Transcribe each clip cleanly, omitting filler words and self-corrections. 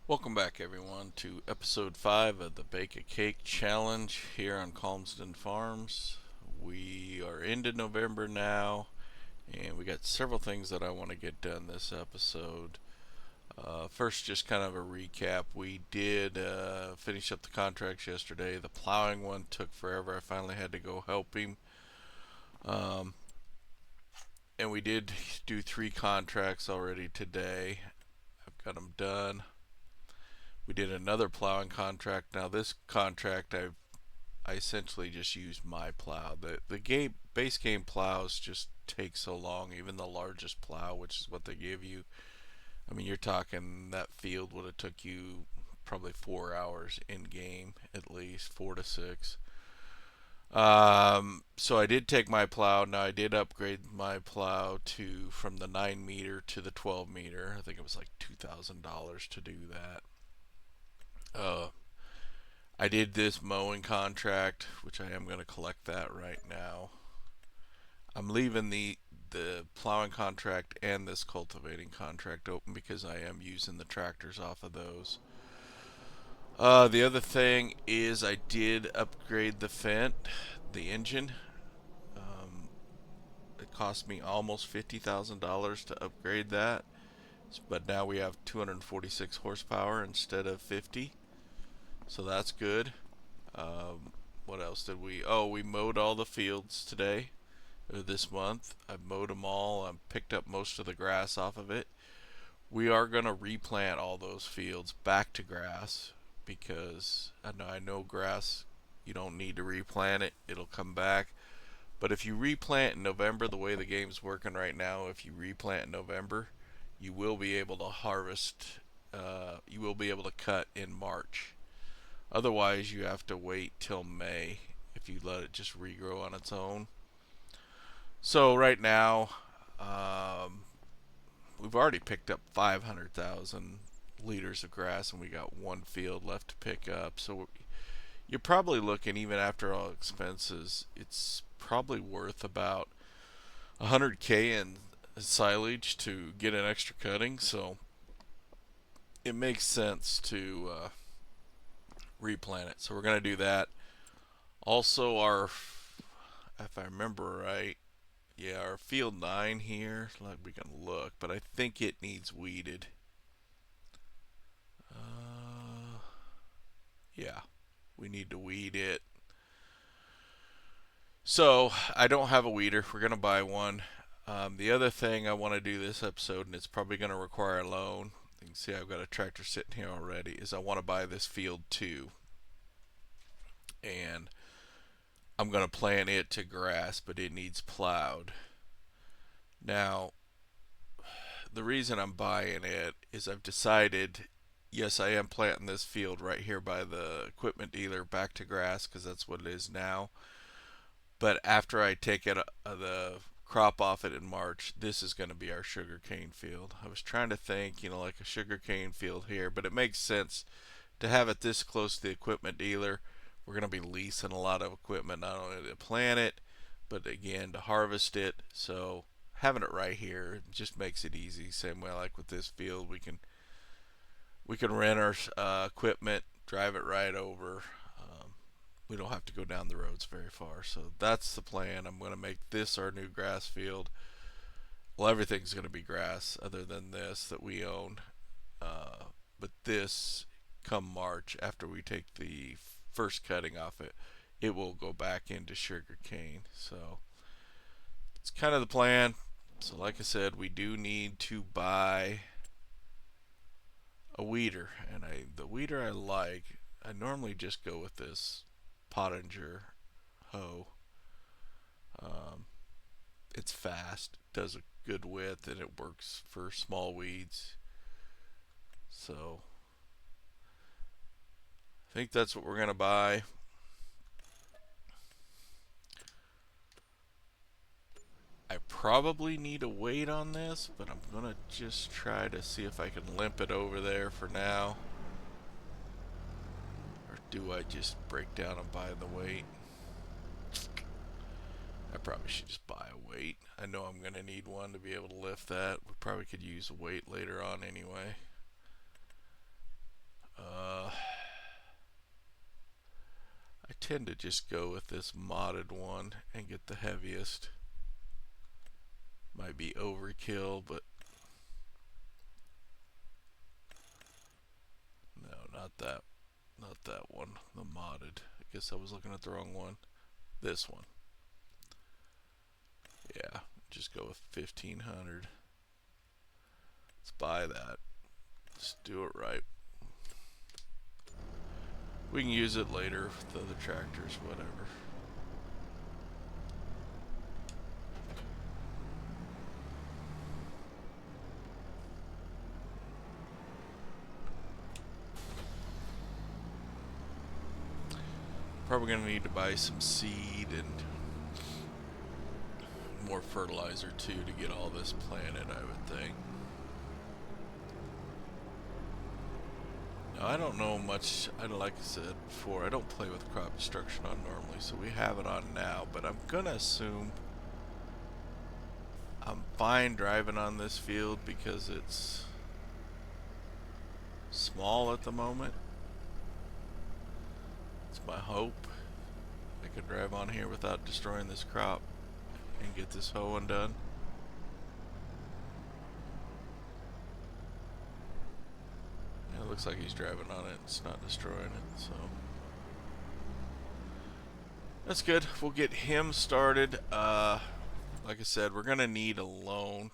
Welcome back, everyone, to episode 5 of the Bake a Cake Challenge here on Calmsden Farms. We are into November now, and we got several things that I want to get done this episode. First, just kind of a recap. We did finish up the contracts yesterday. The plowing one took forever. I finally had to go help him. Um, and we did do 3 contracts already today. I've got them done. We did another plowing contract. Now this contract I essentially just used my plow. The game base game plows just take so long. Even the largest plow, which is what they give you. I mean, you're talking that field would have took you probably 4 hours in game, at least 4 to 6. So I did take my plow. Now I did upgrade my plow to from the 9 meter to the 12 meter. I think it was like $2,000 to do that. Uh, I did this mowing contract, which I am going to collect that right now. I'm leaving the plowing contract and this cultivating contract open because I am using the tractors off of those. The other thing is I did upgrade the Fendt, the engine. Um, it cost me almost $50,000 to upgrade that, but now we have 246 horsepower instead of 50, so that's good. What else did we? Oh, we mowed all the fields today, or this month. I mowed them all. I picked up most of the grass off of it. We are going to replant all those fields back to grass because I know grass, you don't need to replant it. It'll come back. But if you replant in November, the way the game's working right now, if you replant in November, you will be able to harvest, you will be able to cut in March. Otherwise, you have to wait till May if you let it just regrow on its own. So right now, um, we've already picked up 500,000 liters of grass, and we got one field left to pick up. So you're probably looking, even after all expenses, it's probably worth about 100K in silage to get an extra cutting. So it makes sense to replant it. So we're going to do that. Also, if I remember right, yeah, our field 9 here, like we can look, but I think it needs weeded. Uh, yeah, we need to weed it. So I don't have a weeder. We're gonna buy one. The other thing I want to do this episode, and it's probably going to require a loan. You can see I've got a tractor sitting here already. Is I want to buy this field too, and I'm going to plant it to grass, but it needs plowed. Now, the reason I'm buying it is I've decided, yes, I am planting this field right here by the equipment dealer back to grass because that's what it is now. But after I take the crop off it in March, this is going to be our sugarcane field. I was trying to think, like a sugarcane field here, but it makes sense to have it this close to the equipment dealer. We're going to be leasing a lot of equipment, not only to plant it, but again to harvest it. So having it right here just makes it easy. Same way like with this field, we can rent our equipment, drive it right over. We don't have to go down the roads very far. So that's the plan. I'm going to make this our new grass field. Well, everything's going to be grass other than this that we own. But this, come March, after we take the first cutting off it, it will go back into sugar cane. So it's kind of the plan. So like I said, we do need to buy a weeder, and the weeder I like. I normally just go with this Pottinger hoe. Um, it's fast, does a good width, and it works for small weeds. So I think that's what we're gonna buy. I probably need a weight on this, but I'm gonna just try to see if I can limp it over there for now. Or do I just break down and buy the weight? I probably should just buy a weight. I know I'm going to need one to be able to lift that. We probably could use a weight later on anyway. tend to just go with this modded one and get the heaviest. Might be overkill, but no, not that. Not that one. The modded. I guess I was looking at the wrong one. This one. Yeah, just go with 1500. Let's buy that. Let's do it right. We can use it later with the other tractors, whatever. Probably going to need to buy some seed and more fertilizer too to get all this planted, I would think. Now, I don't know much. Like I said before, I don't play with crop destruction on normally, so we have it on now, but I'm going to assume I'm fine driving on this field because it's small at the moment. It's my hope I can drive on here without destroying this crop and get this hoeing done. And it looks like he's driving on it. It's not destroying it, so that's good. We'll get him started. Like I said, we're gonna need a loan.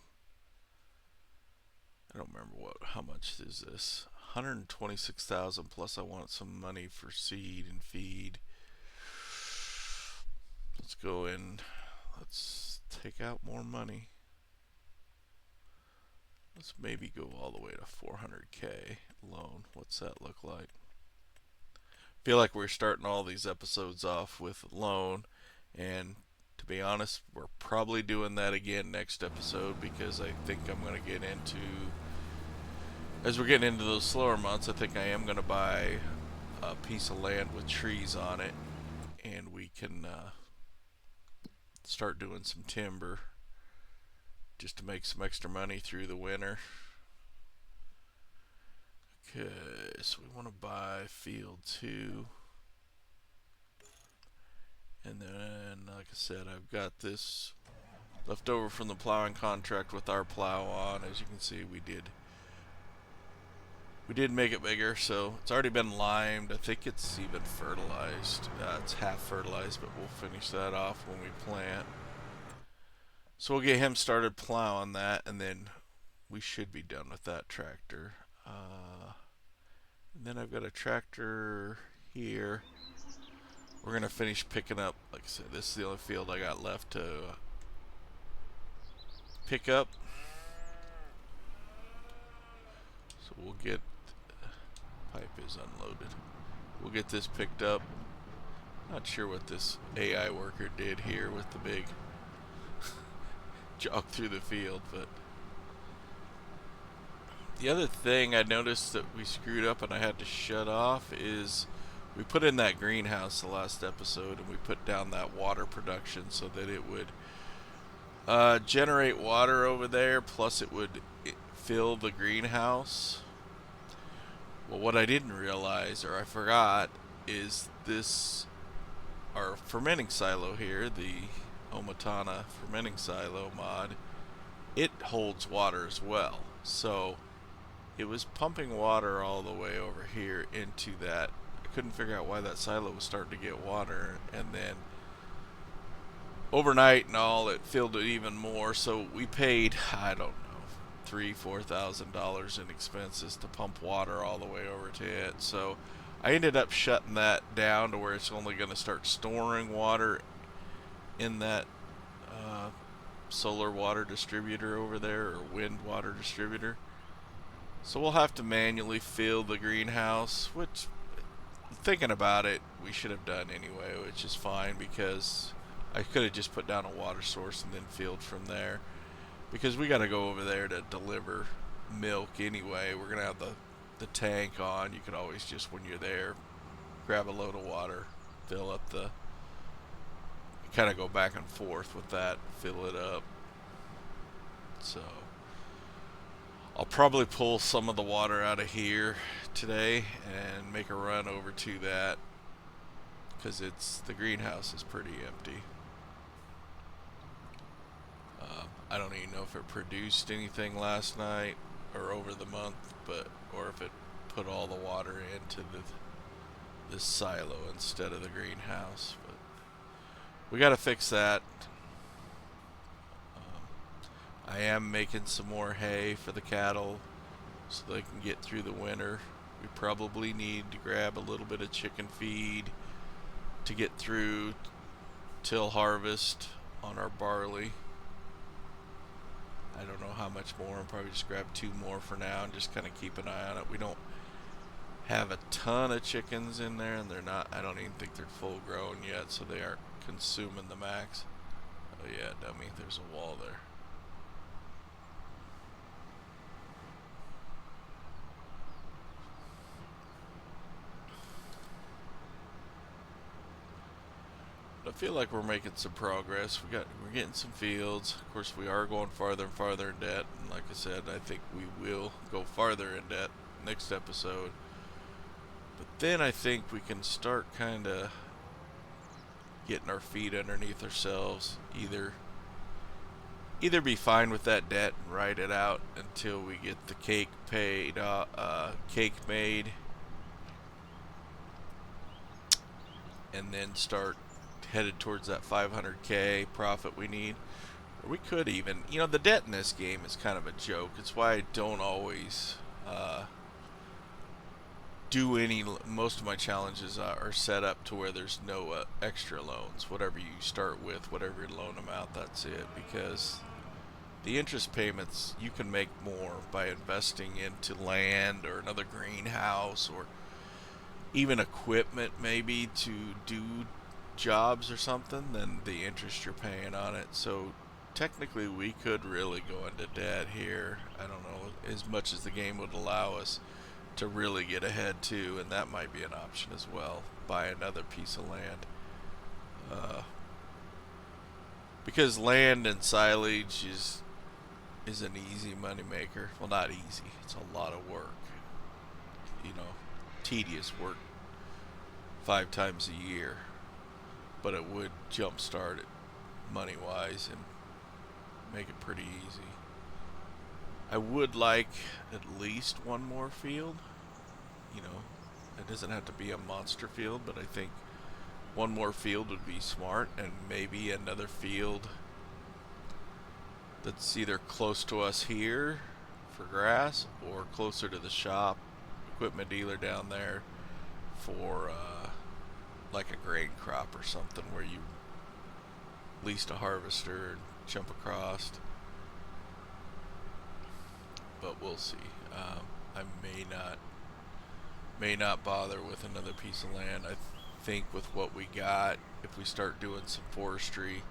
I don't remember how much is this. 126,000 plus I want some money for seed and feed. Let's go in. Let's take out more money. Let's maybe go all the way to 400k loan. What's that look like? Feel like we're starting all these episodes off with loan, and to be honest, we're probably doing that again next episode because I think I'm going to get into, as we're getting into those slower months, I think I am going to buy a piece of land with trees on it, and we can start doing some timber just to make some extra money through the winter. Okay, so we want to buy field 2. And then, like I said, I've got this left over from the plowing contract with our plow on. As you can see, we did make it bigger, so it's already been limed. I think it's even fertilized. It's half fertilized, but we'll finish that off when we plant. So we'll get him started plowing that, and then we should be done with that tractor. And then I've got a tractor here. We're going to finish picking up. Like I said, this is the only field I got left to pick up. So we'll get, pipe is unloaded. We'll get this picked up. Not sure what this AI worker did here with the big jog through the field, but the other thing I noticed that we screwed up and I had to shut off is we put in that greenhouse the last episode, and we put down that water production so that it would generate water over there, plus it would fill the greenhouse. Well, what I didn't realize, or I forgot, is this, our fermenting silo here, the Omatana fermenting silo mod, it holds water as well. So it was pumping water all the way over here into that. I couldn't figure out why that silo was starting to get water, and then overnight and all, it filled it even more. So we paid, I don't know, $3,000-4,000 in expenses to pump water all the way over to it. So I ended up shutting that down to where it's only going to start storing water in that solar water distributor over there, or wind water distributor. So we'll have to manually fill the greenhouse, which, thinking about it, we should have done anyway, which is fine because I could have just put down a water source and then filled from there, because we got to go over there to deliver milk anyway. We're gonna have the tank on. You could always just, when you're there, grab a load of water, fill up the, kind of go back and forth with that, fill it up. So I'll probably pull some of the water out of here today and make a run over to that because the greenhouse is pretty empty. I don't even know if it produced anything last night or over the month, or if it put all the water into this silo instead of the greenhouse. But we got to fix that. I am making some more hay for the cattle so they can get through the winter. We probably need to grab a little bit of chicken feed to get through till harvest on our barley. I don't know how much more. I'll probably just grab 2 more for now and just kind of keep an eye on it. We don't have a ton of chickens in there, and they're not, I don't even think they're full grown yet, so they aren't consuming the max. Oh yeah, dummy, there's a wall there. I feel like we're making some progress. We're getting some fields. Of course, we are going farther and farther in debt. And like I said, I think we will go farther in debt next episode. But then I think we can start kind of getting our feet underneath ourselves. Either be fine with that debt and ride it out until we get the cake paid, cake made, and then start headed towards that 500k profit we need. Or we could even, the debt in this game is kind of a joke. It's why I don't always do any. Most of my challenges are set up to where there's no extra loans. Whatever you start with, whatever your loan amount, that's it. Because the interest payments, you can make more by investing into land or another greenhouse or even equipment maybe to do jobs or something than the interest you're paying on it. So technically we could really go into debt here. I don't know, as much as the game would allow us to really get ahead too, and that might be an option as well. Buy another piece of land. Because land and silage is an easy money maker. Well, not easy. It's a lot of work. Tedious work 5 times a year. But it would jumpstart it money-wise and make it pretty easy. I would like at least 1 more field. It doesn't have to be a monster field, but I think 1 more field would be smart, and maybe another field that's either close to us here for grass or closer to the shop, equipment dealer down there for like a grain crop or something, where you leased a harvester and jump across. But we'll see. I may not bother with another piece of land. I think with what we got, if we start doing some forestry,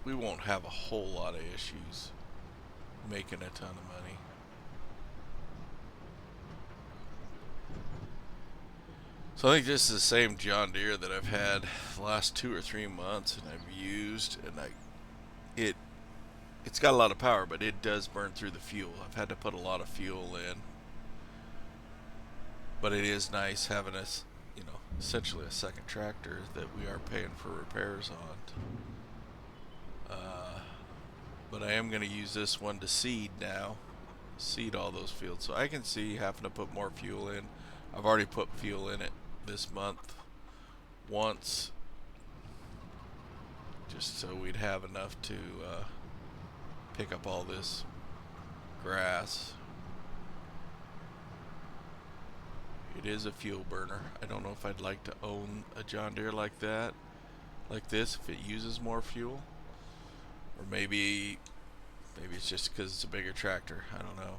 we won't have a whole lot of issues making a ton of money. So I think this is the same John Deere that I've had the last 2 or 3 months, and I've used, and it's got a lot of power, but it does burn through the fuel. I've had to put a lot of fuel in, but it is nice having essentially a second tractor that we are paying for repairs on. But I am going to use this one to seed now, seed all those fields, so I can see having to put more fuel in. I've already put fuel in it this month once, just so we'd have enough to pick up all this grass. It is a fuel burner. I don't know if I'd like to own a John Deere like this, if it uses more fuel. Or maybe it's just because it's a bigger tractor. I don't know.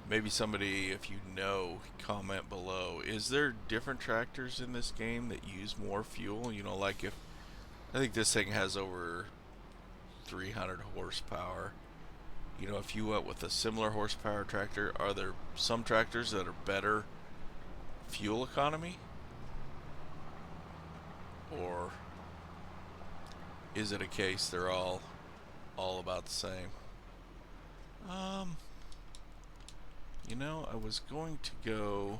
Maybe somebody, if you know, comment below. Is there different tractors in this game that use more fuel? Like I think this thing has over 300 horsepower. If you went with a similar horsepower tractor, are there some tractors that are better fuel economy? Or is it a case they're all about the same? I was going to go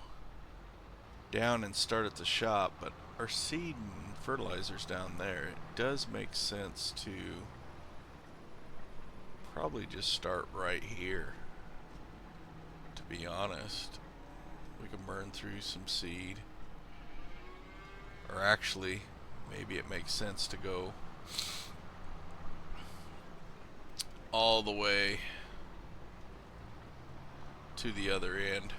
down and start at the shop, but our seed and fertilizer's down there. It does make sense to probably just start right here, to be honest. We can burn through some seed. Or actually, maybe it makes sense to go all the way to the other end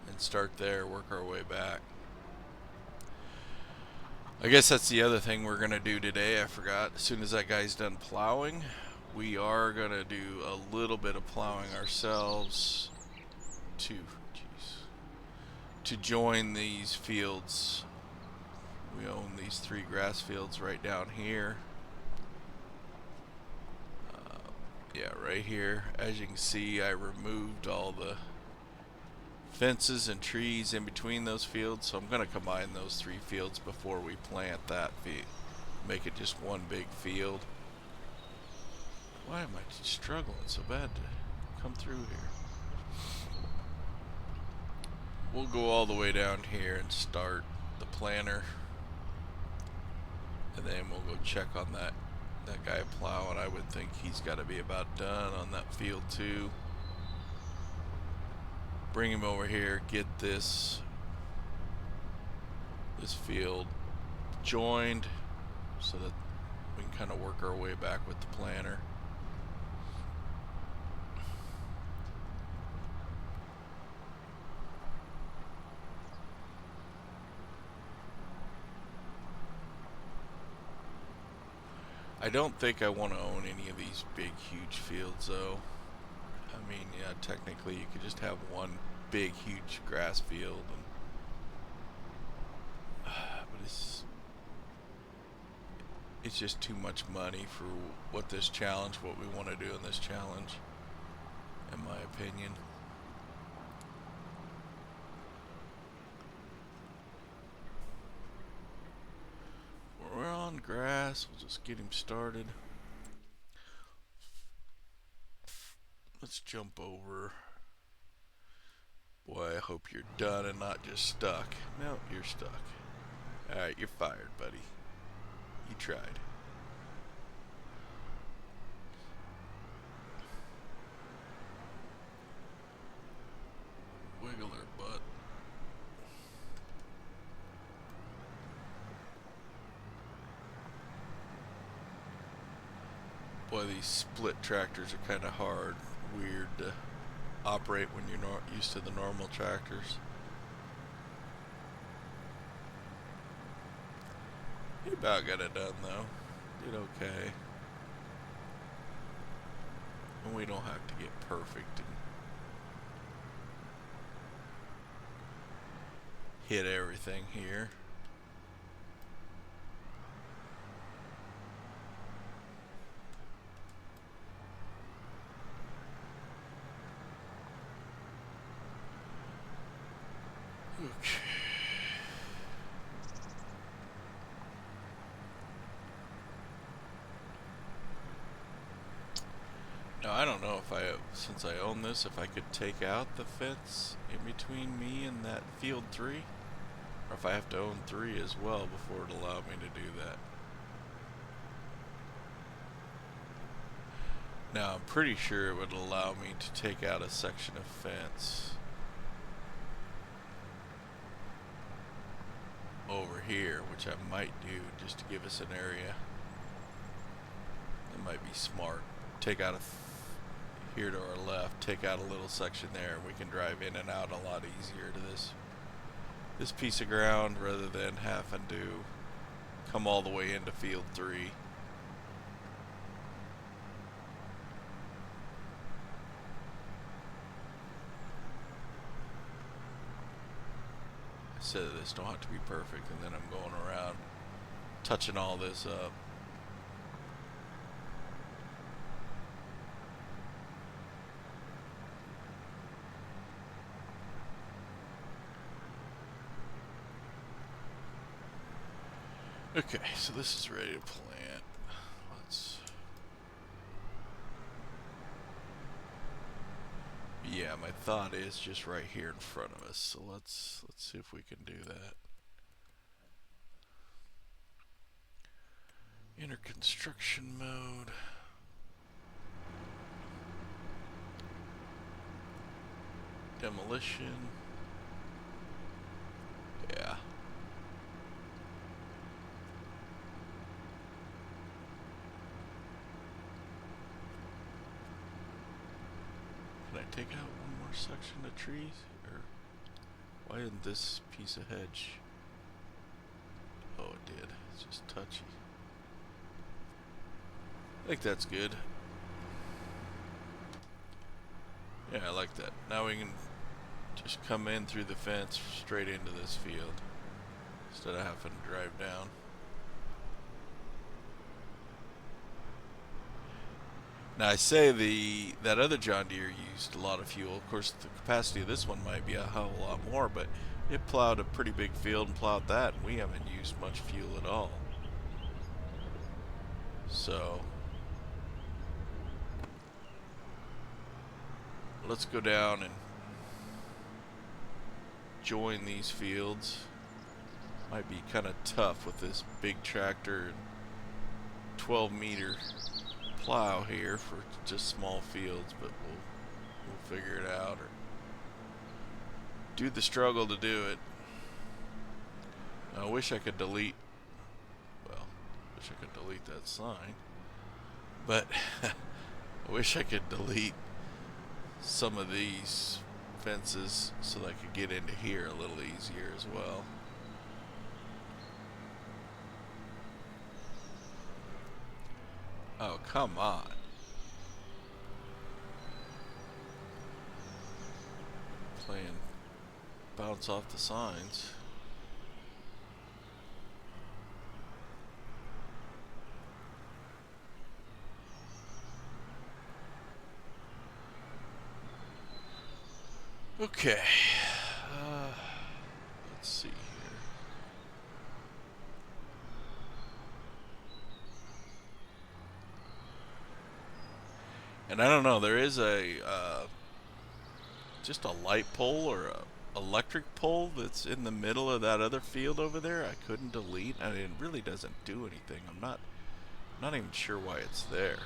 and start there, work our way back. I guess that's the other thing we're gonna do today. I forgot. As soon as that guy's done plowing, we are gonna do a little bit of plowing ourselves to join these fields. We own these 3 grass fields right down here. Yeah, right here. As you can see, I removed all the fences and trees in between those fields, so I'm going to combine those 3 fields before we plant that field. Make it just one big field. Why am I struggling so bad to come through here? We'll go all the way down here and start the planter, and then we'll go check on that guy plowing. I would think he's got to be about done on that field too. Bring him over here, get this field joined so that we can kind of work our way back with the planter. I don't think I want to own any of these big, huge fields, though. I mean, yeah, technically you could just have one big, huge grass field, and, but it's just too much money for what we want to do in this challenge, in my opinion. We're on grass. We'll just get him started. Let's jump over. Boy, I hope you're done and not just stuck. No, you're stuck. Alright, you're fired, buddy. You tried. Wiggle her butt. Boy, these split tractors are kind of hard, weird to operate when you're not used to the normal tractors. He about got it done though. Did okay. And we don't have to get perfect and hit everything here. Okay. Now I don't know if since I own this, if I could take out the fence in between me and that field 3, or if I have to own 3 as well before it allow me to do that. Now I'm pretty sure it would allow me to take out a section of fence over here, which I might do just to give us an area. It might be smart. Take out here to our left, take out a little section there, and we can drive in and out a lot easier to this piece of ground rather than having to come all the way into field 3. I said this don't have to be perfect, and then I'm going around touching all this up. Okay, so this is ready to plant. Let's Yeah, my thought is just right here in front of us. So let's see if we can do that. Enter construction mode. Demolition. Yeah. Can I take out one more section of trees? Or why isn't this piece of hedge? Oh, it did. It's just touchy. I think that's good. Yeah, I like that. Now we can just come in through the fence straight into this field instead of having to drive down. Now I say that other John Deere used a lot of fuel. Of course, the capacity of this one might be a hell of a lot more, but it plowed a pretty big field and plowed that, and we haven't used much fuel at all. So let's go down and join these fields. Might be kind of tough with this big tractor and 12-meter plow here for just small fields, but we'll figure it out or do the struggle to do it. I wish I could delete, well, wish I could delete that sign, but I wish I could delete some of these fences so that I could get into here a little easier as well. Oh, come on. Playing bounce off the signs. Okay. Let's see here. And I don't know, there is a just a light pole or a electric pole that's in the middle of that other field over there. I couldn't delete. I mean, it really doesn't do anything. I'm not even sure why it's there.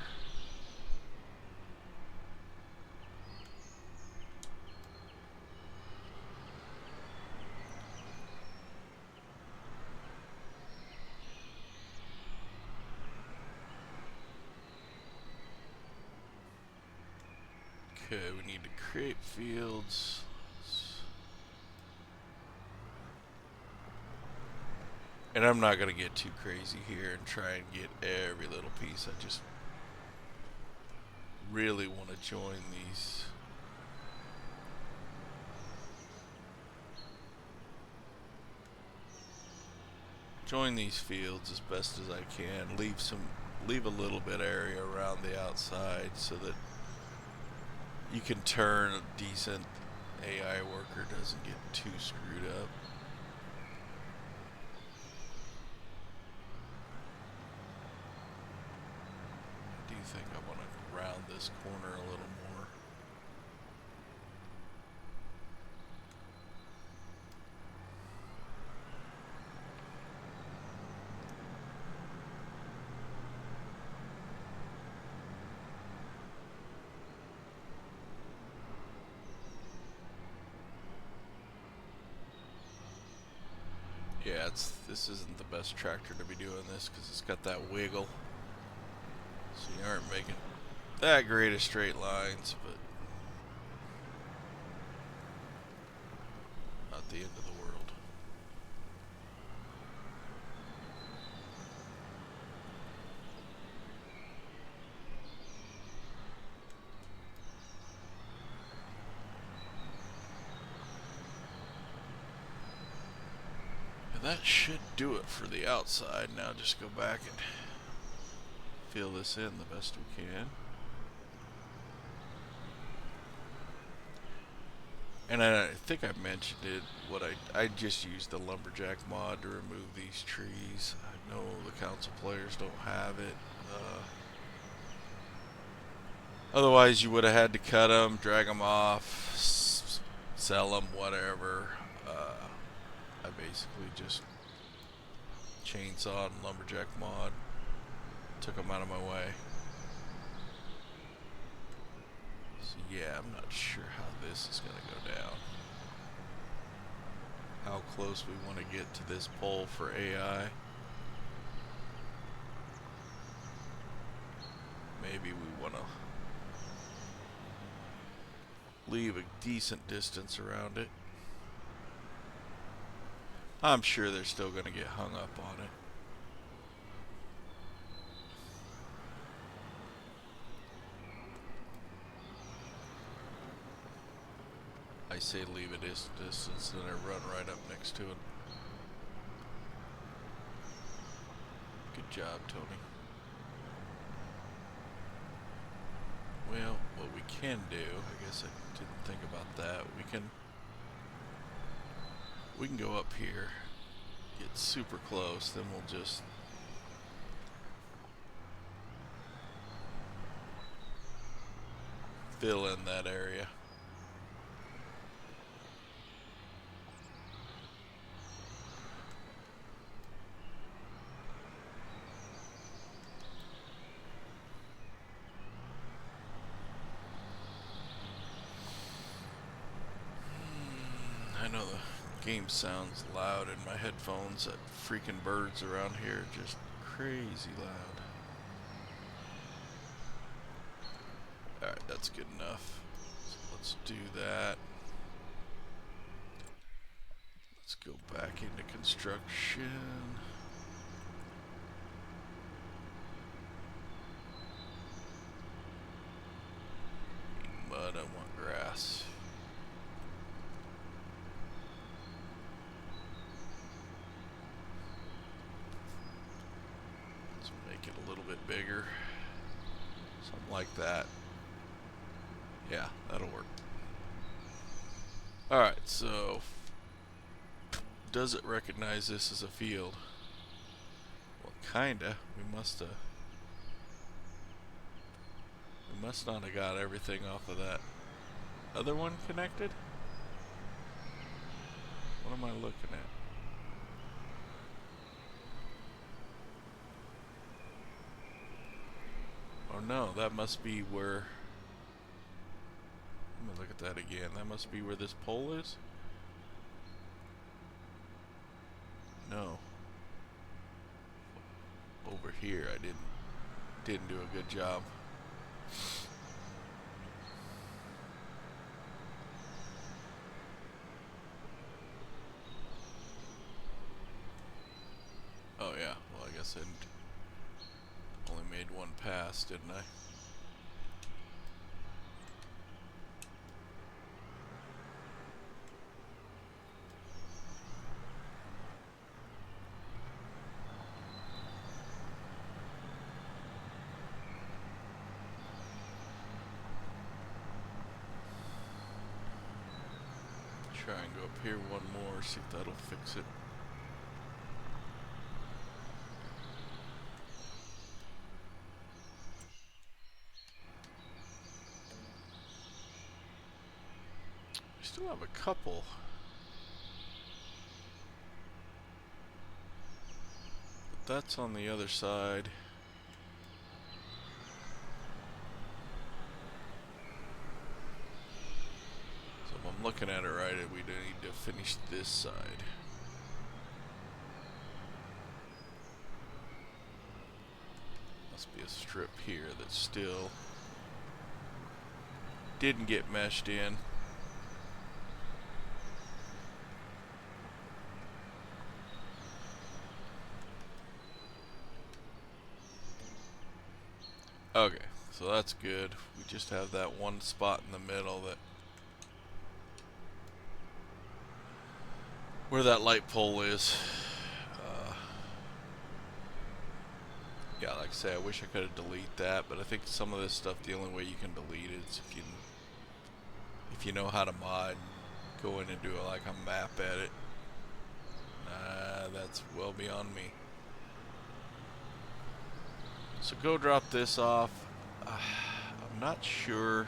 Okay, we need to create fields. And I'm not going to get too crazy here and try and get every little piece. I just really want to join these. Join these fields as best as I can. Leave a little bit of area around the outside so that you can turn a decent AI worker doesn't get too screwed up. I do think I want to round this corner a little more. Yeah, this isn't the best tractor to be doing this because it's got that wiggle. So you aren't making that great of straight lines, but not the end of the world. And that should do it for the outside. Now just go back and fill this in the best we can. And I think I mentioned it, I just used the lumberjack mod to remove these trees. I know the council players don't have it. Otherwise, you would have had to cut them, drag them off, sell them, whatever. I basically just chainsaw and lumberjack mod, took them out of my way. So yeah, I'm not sure how this is going to go down. How close we want to get to this pole for AI. Maybe we want to leave a decent distance around it. I'm sure they're still going to get hung up on it. I say leave a distance, then I run right up next to it. Good job, Tony. Well, what we can do, I guess I didn't think about that. We can go up here, get super close, then we'll just fill in that area. I know the game sounds loud in my headphones. That freaking birds around here are just crazy loud. Alright, that's good enough. So let's do that. Let's go back into construction. Mud, I want grass. Let's make it a little bit bigger. Something like that. Yeah, that'll work. Alright, so does it recognize this as a field? Well, kinda. We must not have got everything off of that other one connected. What am I looking at? Oh no, that must be where... Let me look at that again. That must be where this pole is? No. Over here, I didn't do a good job. Oh yeah, well I guess I only made one pass, didn't I? Try and go up here one more, see if that'll fix it. We still have a couple. But that's on the other side. So if I'm looking at it right, we need to finish this side. Must be a strip here that still didn't get meshed in. Okay, so that's good. We just have that one spot in the middle that where that light pole is. Yeah, like I say, I wish I could have deleted that, but I think some of this stuff, the only way you can delete it is if you know how to mod, go in and do like a map edit. That's well beyond me. So go drop this off. I'm I'm not sure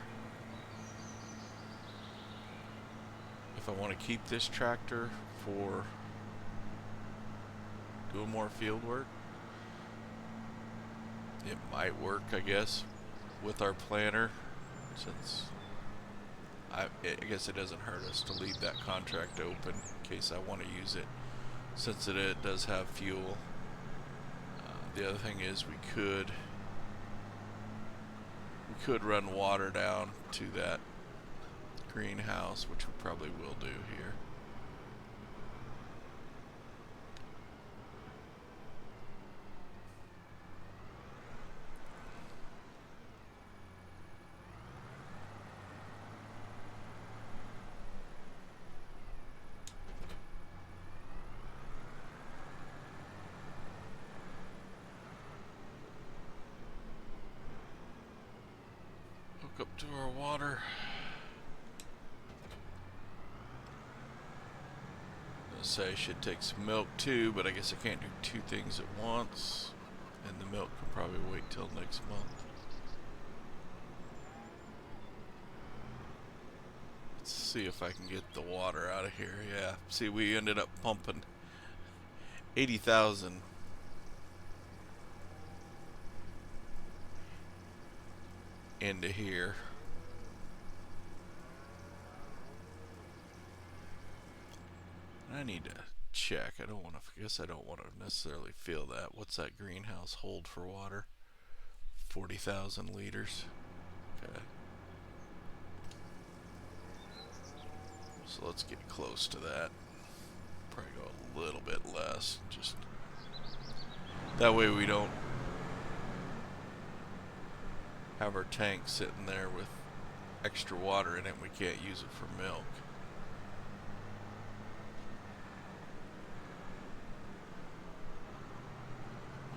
if I want to keep this tractor for doing more field work. It might work, I guess, with our planter, since I guess it doesn't hurt us to leave that contract open in case I want to use it, since it does have fuel. The other thing is we could run water down to that greenhouse, which we probably will do here. Hook up to our water. I say I should take some milk too, but I guess I can't do two things at once, and the milk can probably wait till next month. Let's see if I can get the water out of here. Yeah, see, we ended up pumping 80,000 into here. I need to check. I guess I don't want to necessarily fill that. What's that greenhouse hold for water? 40,000 liters. Okay. So let's get close to that. Probably go a little bit less. Just that way we don't have our tank sitting there with extra water in it and we can't use it for milk.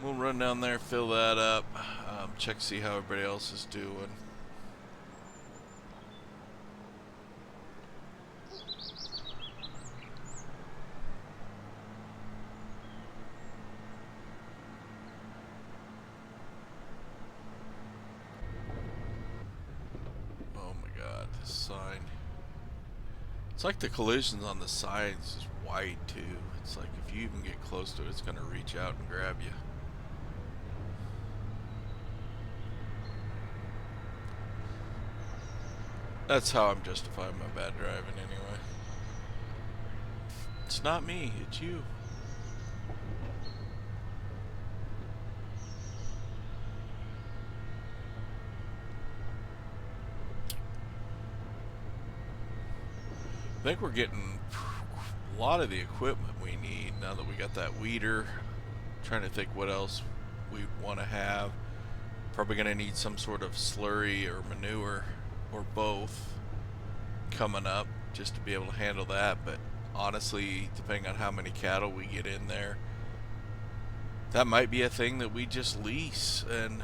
We'll run down there, fill that up, check, see how everybody else is doing. Oh my god, this sign. It's like the collisions on the sides is white too. It's like if you even get close to it, it's going to reach out and grab you. That's how I'm justifying my bad driving anyway. It's not me, it's you. I think we're getting a lot of the equipment we need now that we got that weeder. I'm trying to think what else we want to have. Probably going to need some sort of slurry or manure or both coming up just to be able to handle that. But honestly, depending on how many cattle we get in there, that might be a thing that we just lease and,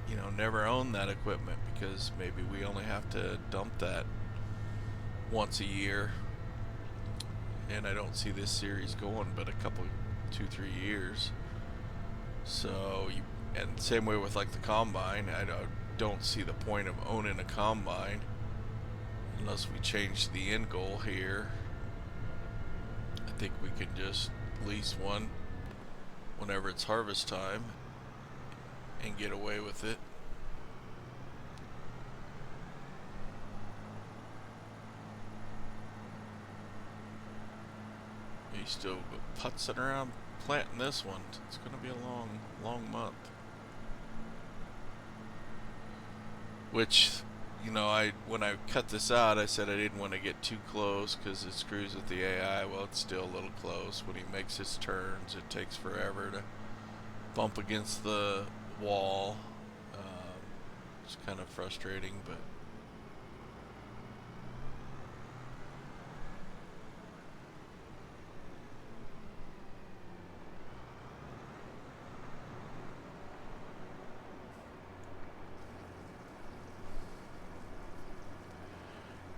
you know, never own that equipment, because maybe we only have to dump that once a year. And I don't see this series going but a couple, 2-3 years. So and same way with like the combine, I don't see the point of owning a combine unless we change the end goal here. I think we can just lease one whenever it's harvest time and get away with it. He's still putzing around planting this one. It's going to be a long month. Which, you know, when I cut this out, I said I didn't want to get too close because it screws with the AI. Well, it's still a little close. When he makes his turns, it takes forever to bump against the wall. It's kind of frustrating, but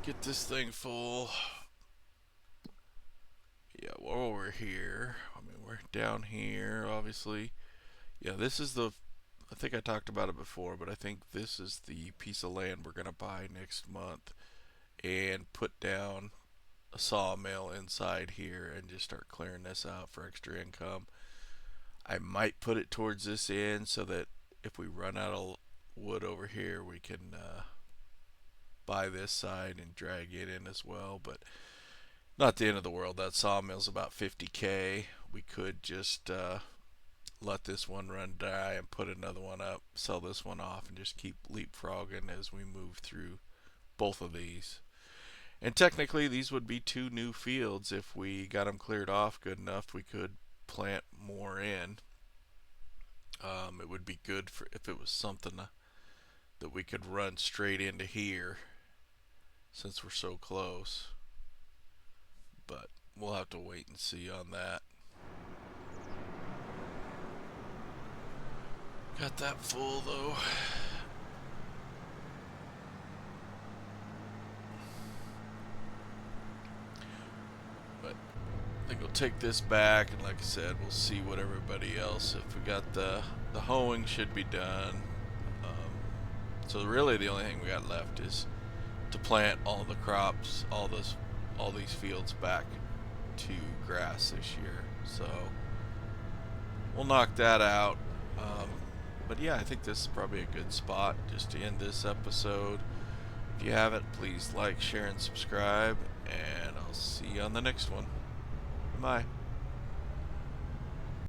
get this thing full. Yeah, while we're here, I mean, we're down here, obviously. Yeah, this is the I think I talked about it before, but I think this is the piece of land we're going to buy next month and put down a sawmill inside here and just start clearing this out for extra income. I might put it towards this end so that if we run out of wood over here, we can buy this side and drag it in as well. But not the end of the world. That sawmill's about 50K. We could just let this one run dry and put another one up, sell this one off, and just keep leapfrogging as we move through both of these. And technically, these would be two new fields. If we got them cleared off good enough, we could plant more in. It would be good for if it was something that we could run straight into here, since we're so close. But we'll have to wait and see on that. Got that full though. But I think we'll take this back, and like I said, we'll see what everybody else. If we got the hoeing should be done. So really, the only thing we got left is to plant all the crops, all these fields back to grass this year. So we'll knock that out. But yeah, I think this is probably a good spot just to end this episode. If you haven't, please like, share, and subscribe, and I'll see you on the next one. Bye.